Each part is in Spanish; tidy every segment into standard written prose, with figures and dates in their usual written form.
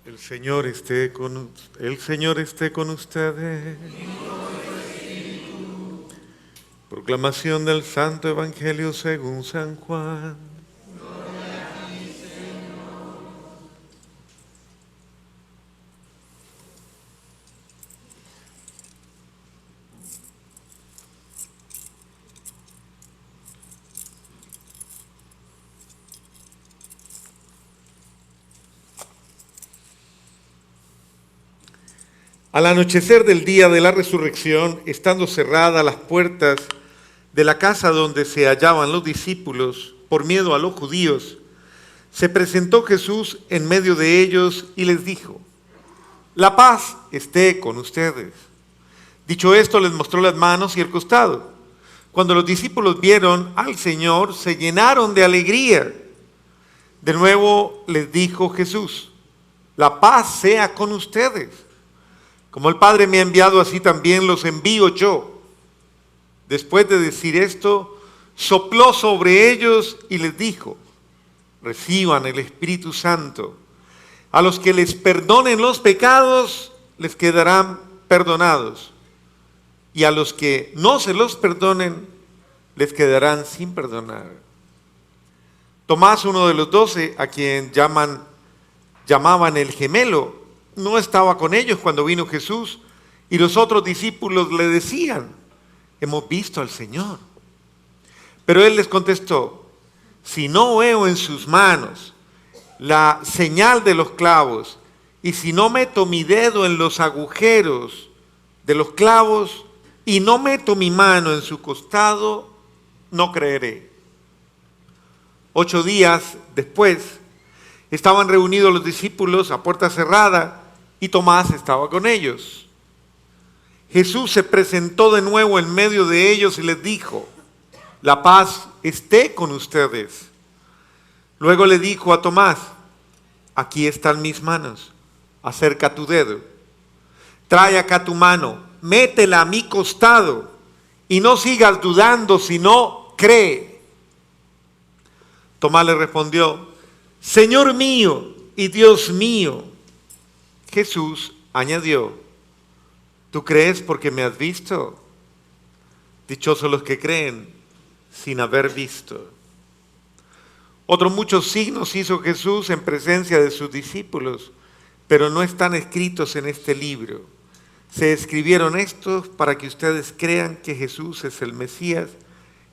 El Señor esté con ustedes. Proclamación del Santo Evangelio según San Juan. Al anochecer del día de la resurrección, estando cerradas las puertas de la casa donde se hallaban los discípulos, por miedo a los judíos, se presentó Jesús en medio de ellos y les dijo: la paz esté con ustedes. Dicho esto, les mostró las manos y el costado. Cuando los discípulos vieron al Señor, se llenaron de alegría. De nuevo les dijo Jesús: la paz sea con ustedes. Como el Padre me ha enviado, así también los envío yo. Después de decir esto, sopló sobre ellos y les dijo: reciban el Espíritu Santo. A los que les perdonen los pecados, les quedarán perdonados. Y a los que no se los perdonen, les quedarán sin perdonar. Tomás, uno de los 12, a quien llamaban el gemelo, no estaba con ellos cuando vino Jesús, y los otros discípulos le decían: hemos visto al Señor. Pero él les contestó: si no veo en sus manos la señal de los clavos, y si no meto mi dedo en los agujeros de los clavos, y no meto mi mano en su costado, no creeré. 8 días después, estaban reunidos los discípulos a puerta cerrada, y Tomás estaba con ellos. Jesús se presentó de nuevo en medio de ellos y les dijo: la paz esté con ustedes. Luego le dijo a Tomás: aquí están mis manos, acerca tu dedo. Trae acá tu mano, métela a mi costado, y no sigas dudando, sino cree. Tomás le respondió: Señor mío y Dios mío. Jesús añadió: ¿tú crees porque me has visto? Dichosos los que creen sin haber visto. Otros muchos signos hizo Jesús en presencia de sus discípulos, pero no están escritos en este libro. Se escribieron estos para que ustedes crean que Jesús es el Mesías,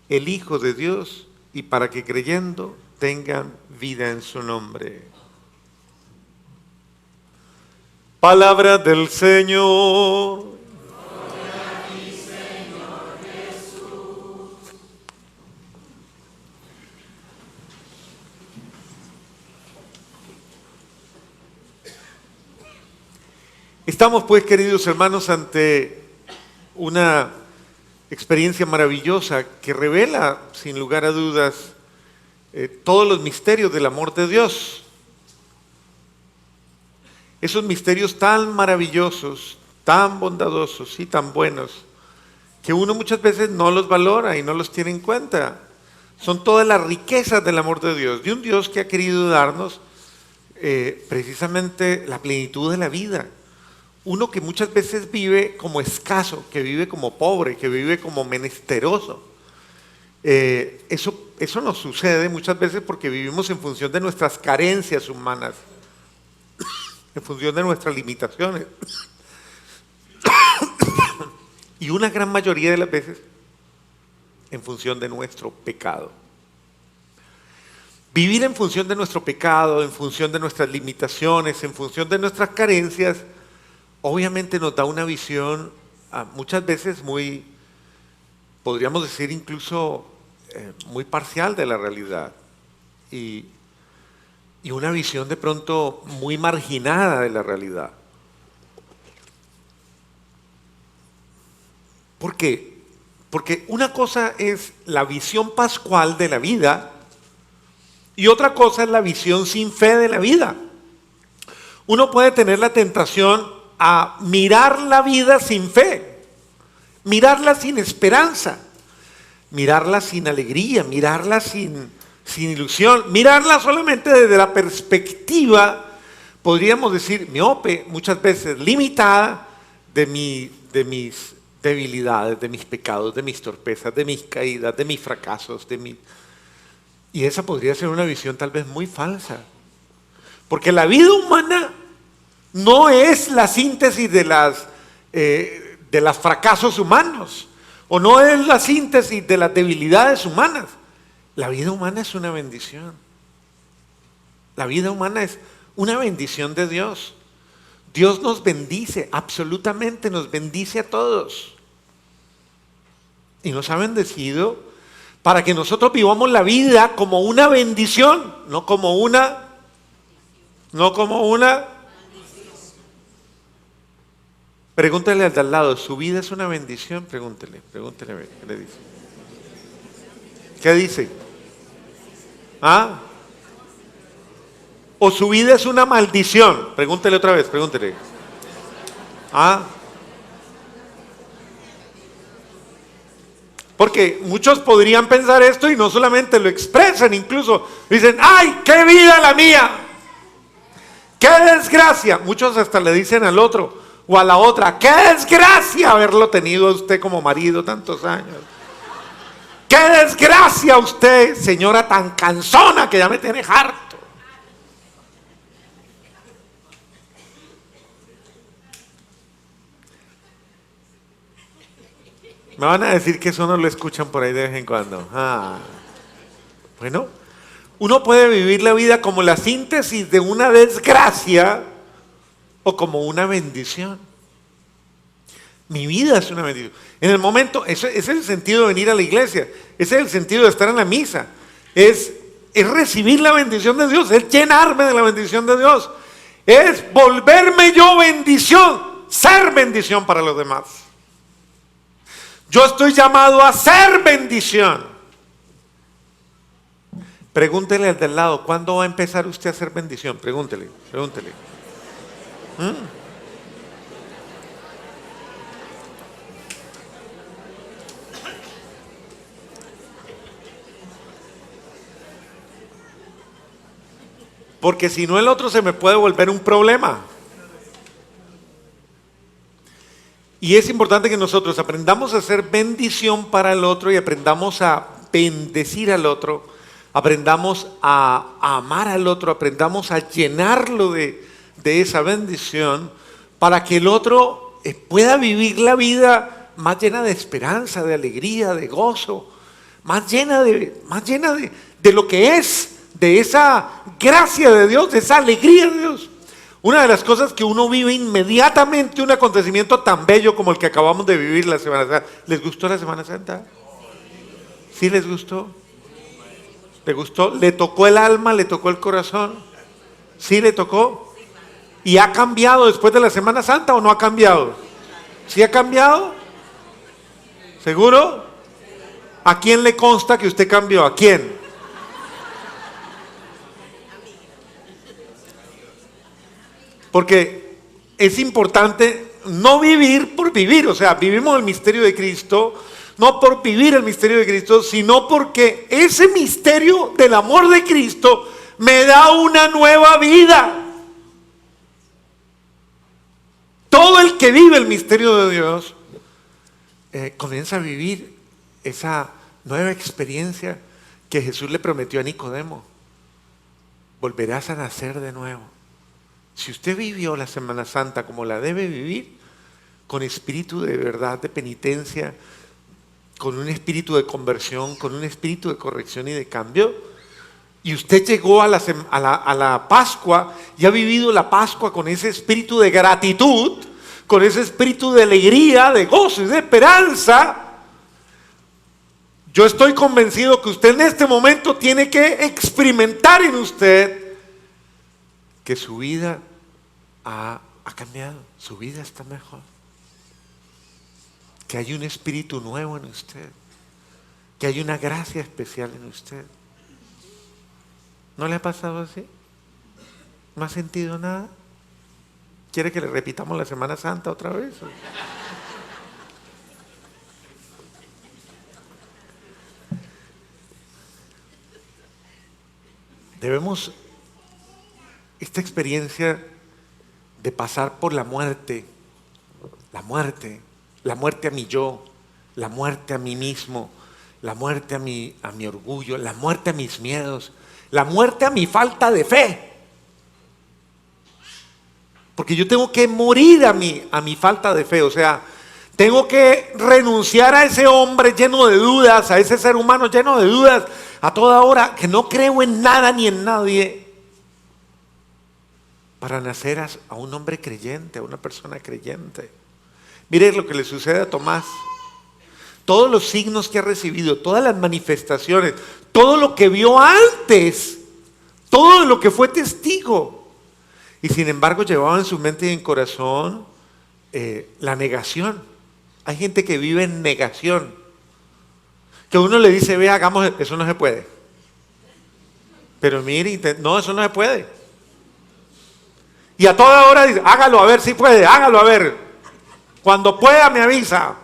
el Hijo de Dios, y para que creyendo tengan vida en su nombre. Palabra del Señor. Gloria a ti, Señor Jesús. Estamos pues, queridos hermanos, ante una experiencia maravillosa que revela, sin lugar a dudas, todos los misterios del amor de Dios. Esos misterios tan maravillosos, tan bondadosos y tan buenos, que uno muchas veces no los valora y no los tiene en cuenta. Son todas las riquezas del amor de Dios, de un Dios que ha querido darnos precisamente la plenitud de la vida. Uno que muchas veces vive como escaso, que vive como pobre, que vive como menesteroso. Eso nos sucede muchas veces porque vivimos en función de nuestras carencias humanas, en función de nuestras limitaciones. Y una gran mayoría de las veces en función de nuestro pecado. Vivir en función de nuestro pecado, en función de nuestras limitaciones, en función de nuestras carencias, obviamente nos da una visión muchas veces muy, podríamos decir incluso muy parcial de la realidad. Y una visión de pronto muy marginada de la realidad. ¿Por qué? Porque una cosa es la visión pascual de la vida y otra cosa es la visión sin fe de la vida. Uno puede tener la tentación a mirar la vida sin fe, mirarla sin esperanza, mirarla sin alegría, mirarla sin ilusión, mirarla solamente desde la perspectiva podríamos decir miope, muchas veces limitada de mis debilidades, de mis pecados, de mis torpezas, de mis caídas, de mis fracasos, y esa podría ser una visión tal vez muy falsa. Porque la vida humana no es la síntesis de los fracasos humanos, o no es la síntesis de las debilidades humanas. La vida humana es una bendición. La vida humana es una bendición de Dios. Dios nos bendice, absolutamente nos bendice a todos. Y nos ha bendecido para que nosotros vivamos la vida como una bendición, no como una. Pregúntale al de al lado, ¿su vida es una bendición? Pregúntele, ¿qué le dice? ¿Qué dice? ¿Ah? ¿O su vida es una maldición? Pregúntele otra vez, pregúntele. ¿Ah? Porque muchos podrían pensar esto y no solamente lo expresan, incluso dicen, ¡ay, qué vida la mía! ¡Qué desgracia! Muchos hasta le dicen al otro o a la otra, ¡qué desgracia haberlo tenido a usted como marido tantos años! ¡Qué desgracia usted, señora tan cansona que ya me tiene harto! Me van a decir que eso no lo escuchan por ahí de vez en cuando. Bueno, uno puede vivir la vida como la síntesis de una desgracia o como una bendición. Mi vida es una bendición. En el momento, ese es el sentido de venir a la iglesia, ese es el sentido de estar en la misa. Es recibir la bendición de Dios, es llenarme de la bendición de Dios. Es volverme yo bendición, ser bendición para los demás. Yo estoy llamado a ser bendición. Pregúntele al del lado, ¿cuándo va a empezar usted a ser bendición? Pregúntele. Porque si no, el otro se me puede volver un problema. Y es importante que nosotros aprendamos a ser bendición para el otro y aprendamos a bendecir al otro, aprendamos a amar al otro, aprendamos a llenarlo de esa bendición para que el otro pueda vivir la vida más llena de esperanza, de alegría, de gozo, más llena de lo que es, de esa gracia de Dios, de esa alegría de Dios. Una de las cosas que uno vive inmediatamente, un acontecimiento tan bello como el que acabamos de vivir la Semana Santa. ¿Les gustó la Semana Santa? ¿Sí les gustó? ¿Le gustó? ¿Le tocó el alma? ¿Le tocó el corazón? ¿Sí le tocó? ¿Y ha cambiado después de la Semana Santa o no ha cambiado? ¿Sí ha cambiado? ¿Seguro? ¿A quién le consta que usted cambió? ¿A quién? Porque es importante no vivir por vivir, o sea, vivimos el misterio de Cristo, no por vivir el misterio de Cristo, sino porque ese misterio del amor de Cristo me da una nueva vida. Todo el que vive el misterio de Dios comienza a vivir esa nueva experiencia que Jesús le prometió a Nicodemo. Volverás a nacer de nuevo. Si usted vivió la Semana Santa como la debe vivir, con espíritu de verdad, de penitencia, con un espíritu de conversión, con un espíritu de corrección y de cambio, y usted llegó a la Pascua y ha vivido la Pascua con ese espíritu de gratitud, con ese espíritu de alegría, de gozo y de esperanza, yo estoy convencido que usted en este momento tiene que experimentar en usted que su vida ha cambiado, su vida está mejor, que hay un espíritu nuevo en usted, que hay una gracia especial en usted. ¿No le ha pasado así? ¿No ha sentido nada? ¿Quiere que le repitamos la Semana Santa otra vez? Debemos esta experiencia de pasar por la muerte a mi yo, la muerte a mí mismo, la muerte a mi orgullo, la muerte a mis miedos, la muerte a mi falta de fe. Porque yo tengo que morir a mi falta de fe, o sea, tengo que renunciar a ese hombre lleno de dudas, a ese ser humano lleno de dudas, a toda hora, que no creo en nada ni en nadie, para nacer a un hombre creyente, a una persona creyente. Mire lo que le sucede a Tomás. Todos los signos que ha recibido, todas las manifestaciones, todo lo que vio antes, todo lo que fue testigo. Y sin embargo llevaba en su mente y en corazón la negación. Hay gente que vive en negación. Que uno le dice, ve, hagamos, eso no se puede. Pero mire, no, eso no se puede. Y a toda hora dice, hágalo a ver si puede, hágalo a ver. Cuando pueda me avisa.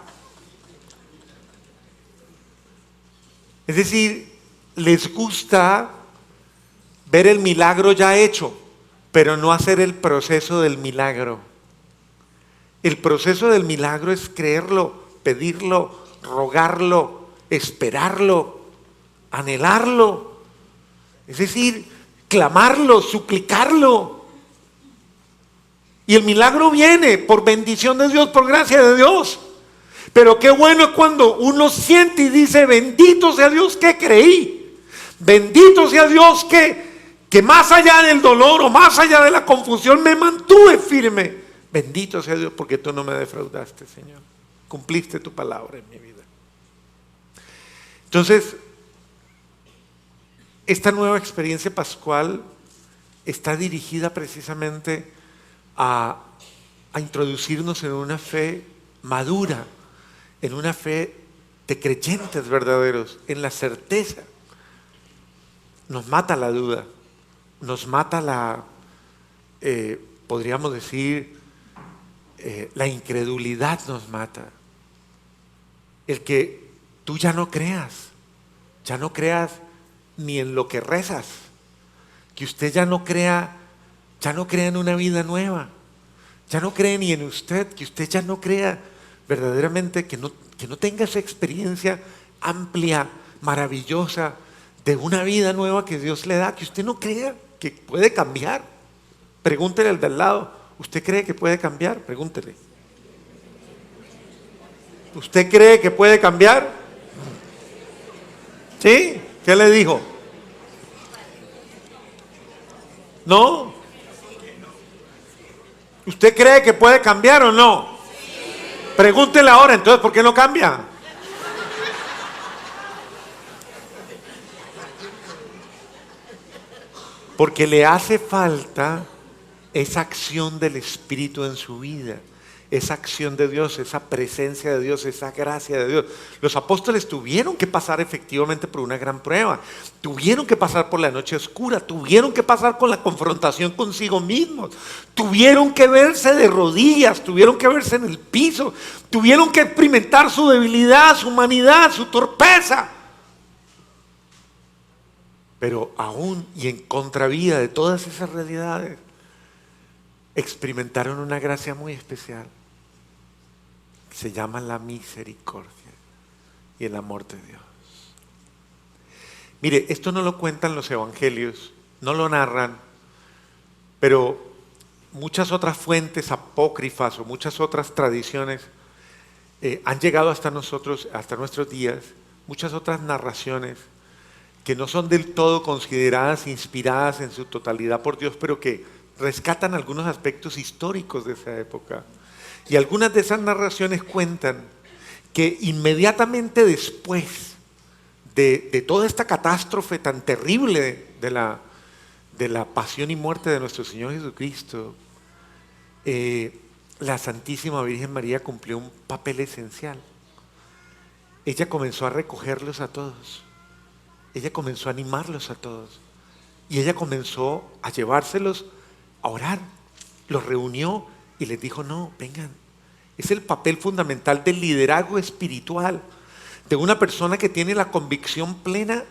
Es decir, les gusta ver el milagro ya hecho, pero no hacer el proceso del milagro. El proceso del milagro es creerlo, pedirlo, rogarlo, esperarlo, anhelarlo. Es decir, clamarlo, suplicarlo. Y el milagro viene por bendición de Dios, por gracia de Dios. Pero qué bueno es cuando uno siente y dice, bendito sea Dios que creí. Bendito sea Dios que más allá del dolor o más allá de la confusión me mantuve firme. Bendito sea Dios porque tú no me defraudaste, Señor. Cumpliste tu palabra en mi vida. Entonces, esta nueva experiencia pascual está dirigida precisamente a introducirnos en una fe madura, en una fe de creyentes verdaderos, en la certeza. Nos mata la duda, nos mata podríamos decir, la incredulidad nos mata. El que tú ya no creas ni en lo que rezas, que usted ya no crea en una vida nueva, ya no cree ni en usted, que usted ya no crea verdaderamente, que no tenga esa experiencia amplia, maravillosa, de una vida nueva que Dios le da, que usted no crea que puede cambiar. Pregúntele al de al lado, ¿usted cree que puede cambiar? Pregúntele. ¿Usted cree que puede cambiar? ¿Sí? ¿Qué le dijo? ¿No? ¿Usted cree que puede cambiar o no? Pregúntele ahora, entonces, ¿por qué no cambia? Porque le hace falta esa acción del Espíritu en su vida, esa acción de Dios, esa presencia de Dios, esa gracia de Dios. Los apóstoles tuvieron que pasar efectivamente por una gran prueba, tuvieron que pasar por la noche oscura, tuvieron que pasar con la confrontación consigo mismos, tuvieron que verse de rodillas, tuvieron que verse en el piso, tuvieron que experimentar su debilidad, su humanidad, su torpeza. Pero aún y en contravía de todas esas realidades, experimentaron una gracia muy especial. Se llama la misericordia y el amor de Dios. Mire, esto no lo cuentan los evangelios, no lo narran, pero muchas otras fuentes apócrifas o muchas otras tradiciones han llegado hasta nosotros, hasta nuestros días, muchas otras narraciones que no son del todo consideradas, inspiradas en su totalidad por Dios, pero que rescatan algunos aspectos históricos de esa época. Y algunas de esas narraciones cuentan que inmediatamente después de toda esta catástrofe tan terrible de la pasión y muerte de nuestro Señor Jesucristo, la Santísima Virgen María cumplió un papel esencial. Ella comenzó a recogerlos a todos. Ella comenzó a animarlos a todos. Y ella comenzó a llevárselos a orar. Los reunió y les dijo, no, vengan. Es el papel fundamental del liderazgo espiritual, de una persona que tiene la convicción plena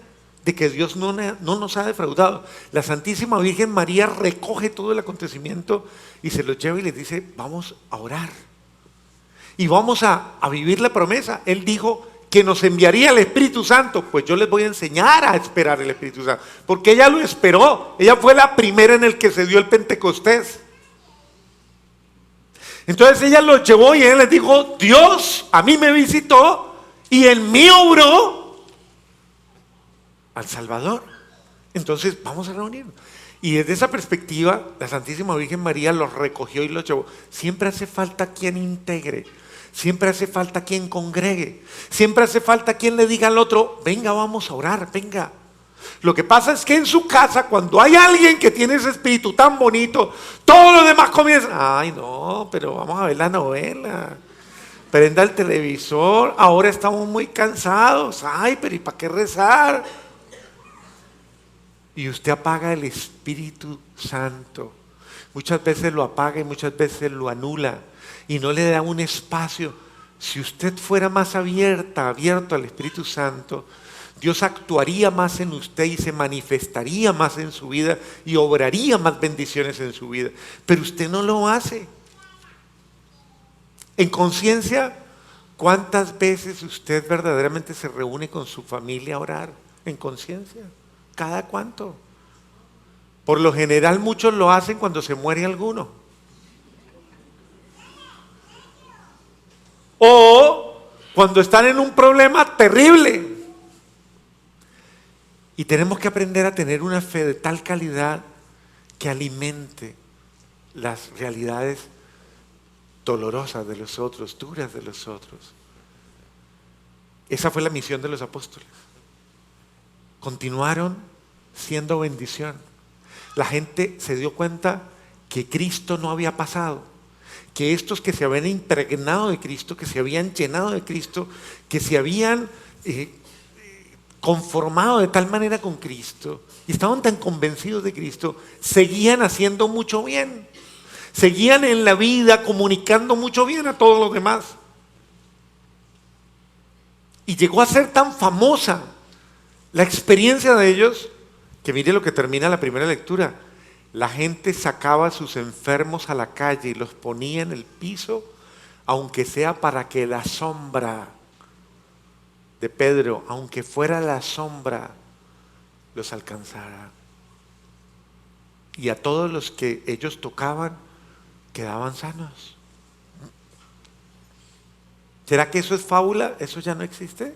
de que Dios no nos ha defraudado. La Santísima Virgen María recoge todo el acontecimiento y se lo lleva y les dice, vamos a orar. Y vamos a vivir la promesa. Él dijo que nos enviaría el Espíritu Santo. Pues yo les voy a enseñar a esperar el Espíritu Santo. Porque ella lo esperó. Ella fue la primera en el que se dio el Pentecostés. Entonces ella lo llevó y ella les dijo, Dios a mí me visitó y en mí obró al Salvador. Entonces vamos a reunirnos. Y desde esa perspectiva, la Santísima Virgen María los recogió y los llevó. Siempre hace falta quien integre, siempre hace falta quien congregue, siempre hace falta quien le diga al otro, venga, vamos a orar, venga. Lo que pasa es que en su casa, cuando hay alguien que tiene ese espíritu tan bonito, todos los demás comienzan, ay no, pero vamos a ver la novela, prenda el televisor, ahora estamos muy cansados, ay, pero ¿y para qué rezar? Y usted apaga el Espíritu Santo. Muchas veces lo apaga y muchas veces lo anula y no le da un espacio. Si usted fuera más abierto al Espíritu Santo, Dios actuaría más en usted y se manifestaría más en su vida y obraría más bendiciones en su vida. Pero usted no lo hace. En conciencia, ¿cuántas veces usted verdaderamente se reúne con su familia a orar? En conciencia. ¿Cada cuánto? Por lo general muchos lo hacen cuando se muere alguno. O cuando están en un problema terrible. Y tenemos que aprender a tener una fe de tal calidad que alimente las realidades dolorosas de los otros, duras de los otros. Esa fue la misión de los apóstoles. Continuaron siendo bendición. La gente se dio cuenta que Cristo no había pasado, que estos que se habían impregnado de Cristo, que se habían llenado de Cristo, que se habían conformado de tal manera con Cristo y estaban tan convencidos de Cristo, seguían haciendo mucho bien, seguían en la vida comunicando mucho bien a todos los demás. Y llegó a ser tan famosa la experiencia de ellos, que mire lo que termina la primera lectura. La gente sacaba a sus enfermos a la calle y los ponía en el piso, aunque sea para que la sombra de Pedro, aunque fuera la sombra, los alcanzara. Y a todos los que ellos tocaban, quedaban sanos. ¿Será que eso es fábula? ¿Eso ya no existe?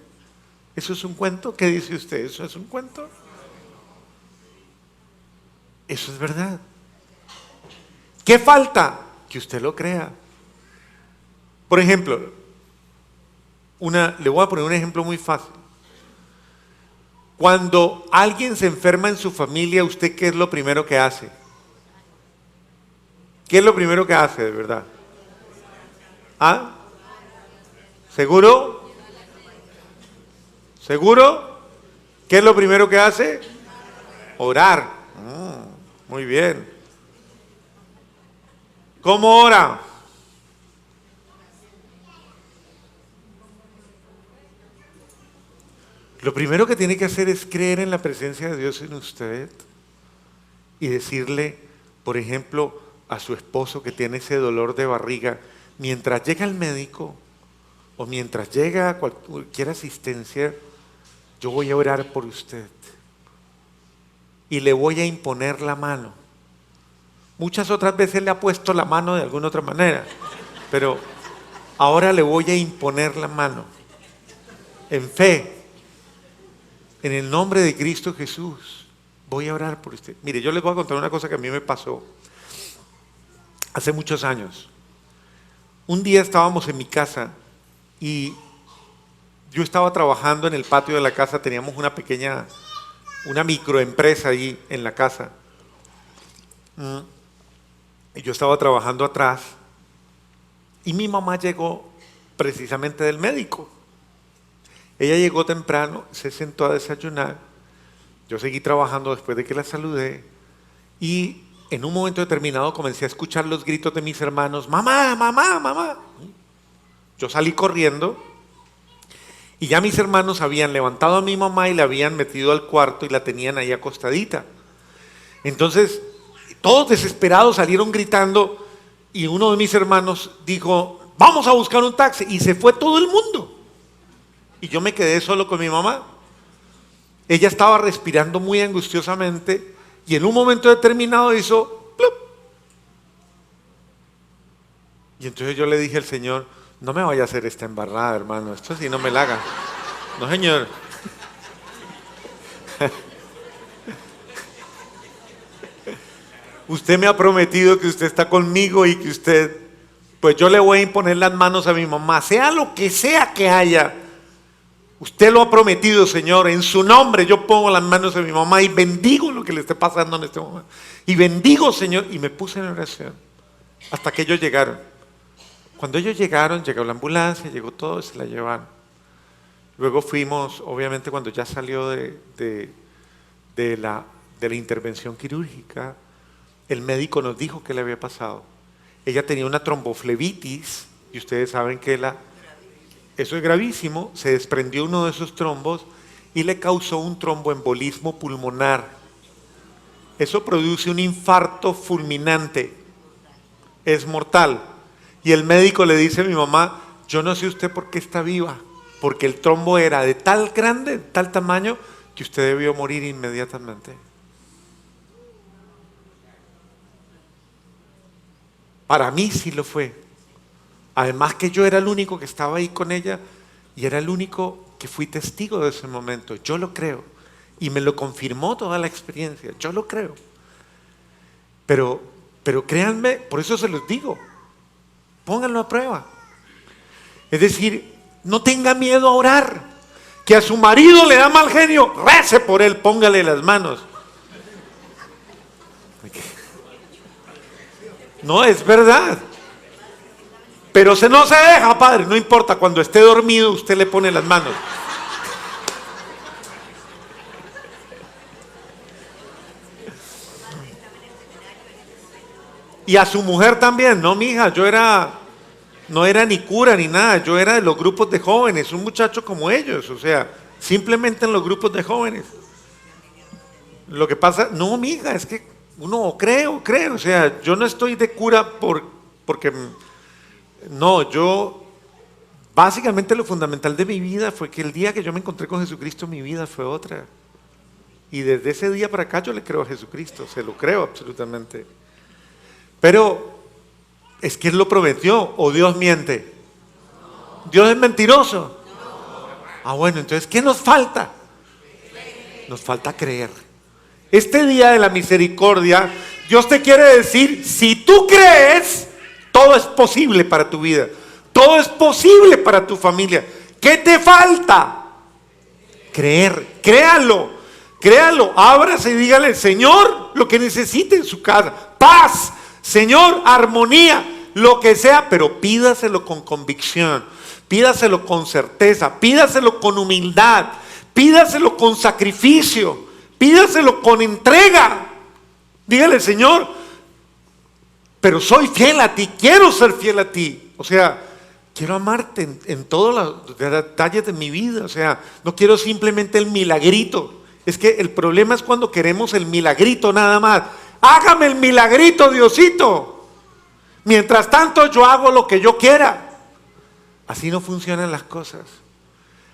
¿Eso es un cuento? ¿Qué dice usted? ¿Eso es un cuento? Eso es verdad. ¿Qué falta? Que usted lo crea. Por ejemplo, le voy a poner un ejemplo muy fácil. Cuando alguien se enferma en su familia, ¿usted qué es lo primero que hace? ¿Qué es lo primero que hace, de verdad? ¿Ah? ¿Seguro? ¿Seguro? ¿Qué es lo primero que hace? Orar. Muy bien. ¿Cómo ora? Lo primero que tiene que hacer es creer en la presencia de Dios en usted y decirle, por ejemplo, a su esposo que tiene ese dolor de barriga, mientras llega al médico o mientras llega cualquier asistencia, yo voy a orar por usted y le voy a imponer la mano. Muchas otras veces le ha puesto la mano de alguna otra manera, pero ahora le voy a imponer la mano en fe. En el nombre de Cristo Jesús, voy a orar por usted. Mire, yo les voy a contar una cosa que a mí me pasó hace muchos años. Un día estábamos en mi casa y yo estaba trabajando en el patio de la casa, teníamos una microempresa ahí en la casa. Y yo estaba trabajando atrás y mi mamá llegó precisamente del médico. Ella llegó temprano, se sentó a desayunar, yo seguí trabajando después de que la saludé y en un momento determinado comencé a escuchar los gritos de mis hermanos, mamá, mamá, mamá. Yo salí corriendo Y ya mis hermanos habían levantado a mi mamá y la habían metido al cuarto y la tenían ahí acostadita. Entonces, todos desesperados salieron gritando y uno de mis hermanos dijo, vamos a buscar un taxi. Y se fue todo el mundo. Y yo me quedé solo con mi mamá. Ella estaba respirando muy angustiosamente y en un momento determinado hizo ¡plup! Y entonces yo le dije al Señor, no me vaya a hacer esta embarrada, hermano, esto sí no me la haga. No, Señor. Usted me ha prometido que usted está conmigo y que usted, pues yo le voy a imponer las manos a mi mamá, sea lo que sea que haya. Usted lo ha prometido, Señor, en su nombre yo pongo las manos a mi mamá y bendigo lo que le esté pasando en este momento. Y bendigo, Señor, y me puse en oración hasta que ellos llegaron. Cuando ellos llegaron, llegó la ambulancia, llegó todo y se la llevaron. Luego fuimos, obviamente cuando ya salió de la intervención quirúrgica, el médico nos dijo qué le había pasado. Ella tenía una tromboflebitis, y ustedes saben que eso es gravísimo, se desprendió uno de esos trombos y le causó un tromboembolismo pulmonar. Eso produce un infarto fulminante, es mortal. Y el médico le dice a mi mamá, yo no sé usted por qué está viva, porque el trombo era de tal grande, de tal tamaño, que usted debió morir inmediatamente. Para mí sí lo fue. Además que yo era el único que estaba ahí con ella y era el único que fui testigo de ese momento. Yo lo creo. Y me lo confirmó toda la experiencia. Yo lo creo. Pero créanme, por eso se los digo. Pónganlo a prueba. Es decir, no tenga miedo a orar. Que a su marido le da mal genio, rece por él, póngale las manos. No, es verdad. Pero no se deja, padre, no importa, cuando esté dormido usted le pone las manos. Y a su mujer también, no, mija, no era ni cura ni nada, yo era de los grupos de jóvenes, un muchacho como ellos, o sea, simplemente en los grupos de jóvenes. Lo que pasa, no, mija, es que uno cree, o sea, yo no estoy de cura porque, no, yo, básicamente lo fundamental de mi vida fue que el día que yo me encontré con Jesucristo, mi vida fue otra. Y desde ese día para acá yo le creo a Jesucristo, se lo creo absolutamente. Pero es que Él lo prometió, o Dios miente. ¿Dios es mentiroso? Ah, bueno, entonces, ¿qué nos falta? Nos falta creer. Este día de la misericordia, Dios te quiere decir, si tú crees, todo es posible para tu vida. Todo es posible para tu familia. ¿Qué te falta? Creer. Créalo. Créalo. Ábrase y dígale, Señor, lo que necesite en su casa. Paz. Señor, armonía. Lo que sea, pero pídaselo con convicción. Pídaselo con certeza. Pídaselo con humildad. Pídaselo con sacrificio. Pídaselo con entrega. Dígale, Señor, pero soy fiel a ti, quiero ser fiel a ti. O sea, quiero amarte en todos los detalles de mi vida. O sea, no quiero simplemente el milagrito. Es que el problema es cuando queremos el milagrito nada más. Hágame el milagrito, Diosito. Mientras tanto yo hago lo que yo quiera. Así no funcionan las cosas.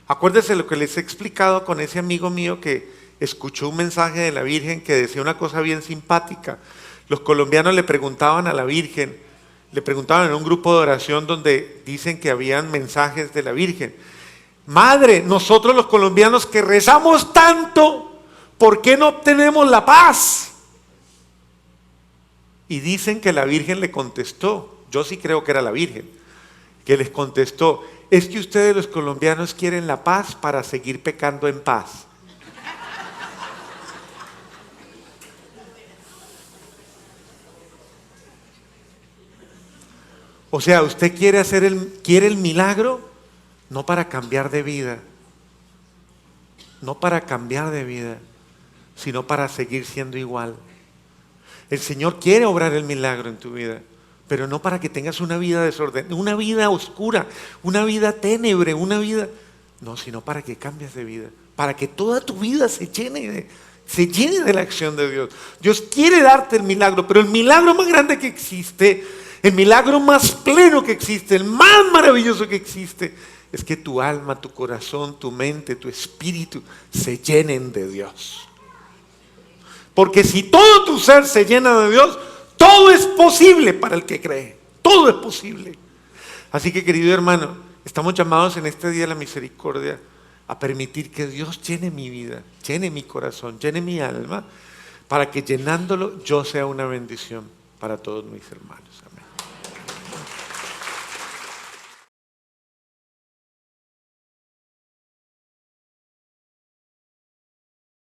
Acuérdense lo que les he explicado con ese amigo mío que escuchó un mensaje de la Virgen que decía una cosa bien simpática. Los colombianos le preguntaban a la Virgen, le preguntaban en un grupo de oración donde dicen que habían mensajes de la Virgen. Madre, nosotros los colombianos que rezamos tanto, ¿por qué no obtenemos la paz? Y dicen que la Virgen le contestó, yo sí creo que era la Virgen, que les contestó, es que ustedes los colombianos quieren la paz para seguir pecando en paz. O sea, usted quiere el milagro, no para cambiar de vida, no para cambiar de vida, sino para seguir siendo igual. El Señor quiere obrar el milagro en tu vida, pero no para que tengas una vida desordenada, una vida oscura, una vida ténebre, una vida... No, sino para que cambies de vida, para que toda tu vida se llene de la acción de Dios. Dios quiere darte el milagro, pero el milagro más grande que existe, el milagro más pleno que existe, el más maravilloso que existe, es que tu alma, tu corazón, tu mente, tu espíritu se llenen de Dios. Porque si todo tu ser se llena de Dios, todo es posible para el que cree. Todo es posible. Así que, querido hermano, estamos llamados en este día de la misericordia a permitir que Dios llene mi vida, llene mi corazón, llene mi alma, para que llenándolo yo sea una bendición para todos mis hermanos. Amén.